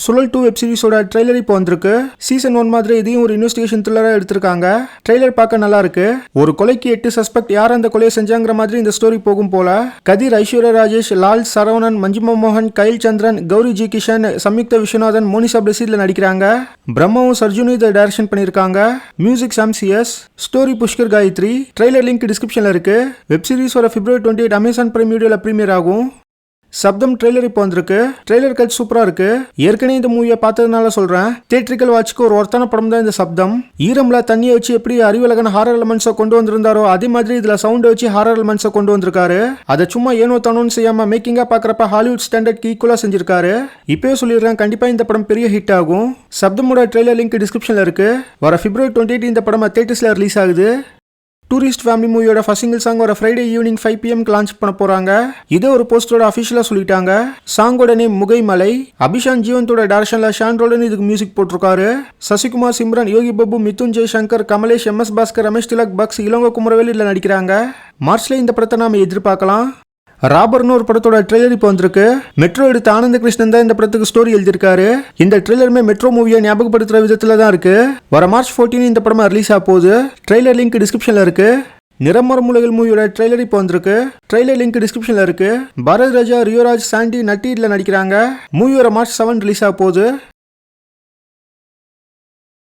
சுழல் 2 web சீரிஸோட trailer இப்போ வந்திருக்கு. சீசன் 1 மாதிரி இதையும் ஒரு இன்வெஸ்டிகேஷன் த்ரில்லரா எடுத்திருக்காங்க. ட்ரெய்லர் பார்க்க நல்லா இருக்கு. ஒரு கொலைக்கு 8 சஸ்பெக்ட் யார் அந்த கொலையை செஞ்சாங்கிற மாதிரி இந்த ஸ்டோரி போகும் போல. கதிர், ஐஸ்வர்யா ராஜேஷ், லால், சரவணன், மஞ்சிமா மோகன், கைல் சந்திரன், கௌரி ஜி கிஷன், சம்யுக்தா விஸ்வநாதன், மோனிஷா பிளஸிட்ல நடிக்கிறாங்க. பிரம்மாவும் சர்ஜுனும் இதை டைரக்ஷன் பண்ணியிருக்காங்க. Music Sam CS, story Pushkar Gayathri. Trailer link டிஸ்கிரிப்ஷன்ல இருக்கு. வெப் சீரிஸ் வர February 28 அமேசான் பிரைம் வீடியோல பிரீமியர் ஆகும். சப்தம் ட்ரெய்லர் இப்போ வந்திருக்கு. ட்ரெய்லர் கட் சூப்பரா இருக்கு. ஏற்கனவே இந்த மூவியை பார்த்ததுனால சொல்றேன். தியேட்ரிக்கல் வாட்ச்க்கு ஒரு ஒருத்தான படம் தான் இந்த சப்தம். ஈரம்ல தண்ணியை வச்சு எப்படி அறிவழகன் ஹாரர் எலமெண்ட்ஸை கொண்டு வந்திருந்தாரோ அதே மாதிரி இதுல சவுண்ட் வச்சு ஹாரர் எலமெண்ட்ஸை கொண்டு வந்திருக்காரு. அதை சும்மா ஏனோ தானோன்னு செய்யாம மேக்கிங்கா பாக்குறப்ப ஹாலிவுட் ஸ்டாண்டர்ட் ஈக்குவலா செஞ்சிருக்காரு. இப்பவே சொல்லிடுறேன், கண்டிப்பா இந்த படம் பெரிய ஹிட் ஆகும். சப்தமோட ட்ரெய்லர் லிங்க் டிஸ்கிரிப்ஷன்ல இருக்கு. வர February 28 இந்த படம் தியேட்டர்ஸ்ல ரிலீஸ் ஆகுது. டூரிஸ்ட் ஃபேமிலி மூவியோட ஃபர்ஸ்ட் சிங்கிள் சாங் வர ஃப்ரைடே ஈவினிங் 5 PM லான்ச் பண்ண போறாங்க. இதே ஒரு போஸ்டரோட அஃபிஷியலா சொல்லிட்டாங்க. சாங்கோட நேம் முகைமலை. அபிஷான் ஜீவந்தோட டைரக்ஷன்ல ஷான் ரோல்டன் இதுக்கு மியூசிக் போட்டிருக்காரு. சசிகுமார், சிம்ரன், யோகி பாபு, மிதுன் ஜெய்சங்கர், கமலேஷ், MS பாஸ்கர், ரமேஷ் திலக், பக்ஸ், இளங்கோ குமரவேல் இதுல நடிக்கிறாங்க. மார்ச்ல இந்த படத்தை நாம எதிர்பார்க்கலாம். ராபர்னு ஒரு படத்தோட ட்ரெய்லர் இப்போ வந்திருக்கு. மெட்ரோ எடுத்த ஆனந்த கிருஷ்ணன் தான் இந்த படத்துக்கு ஸ்டோரி எழுதியிருக்காரு. இந்த ட்ரெய்லருமே மெட்ரோ மூவியை ஞாபகப்படுத்துற விதத்துல தான் இருக்கு. வர March 14 இந்த படமா ரிலீஸ் ஆக போகுது. ட்ரெய்லர் லிங்க் டிஸ்கிரிப்ஷன்ல இருக்கு. நிறமர மூலைகள் மூவியோட ட்ரெய்லர் இப்போ வந்திருக்கு. ட்ரெய்லர் லிங்க் டிஸ்கிரிப்ஷன்ல இருக்கு. பாரத் ராஜா, ரியோராஜ், சாண்டி, நட்டி இதுல நடிக்கிறாங்க. மூவி வர March 7 ரிலீஸ் ஆக போகுது.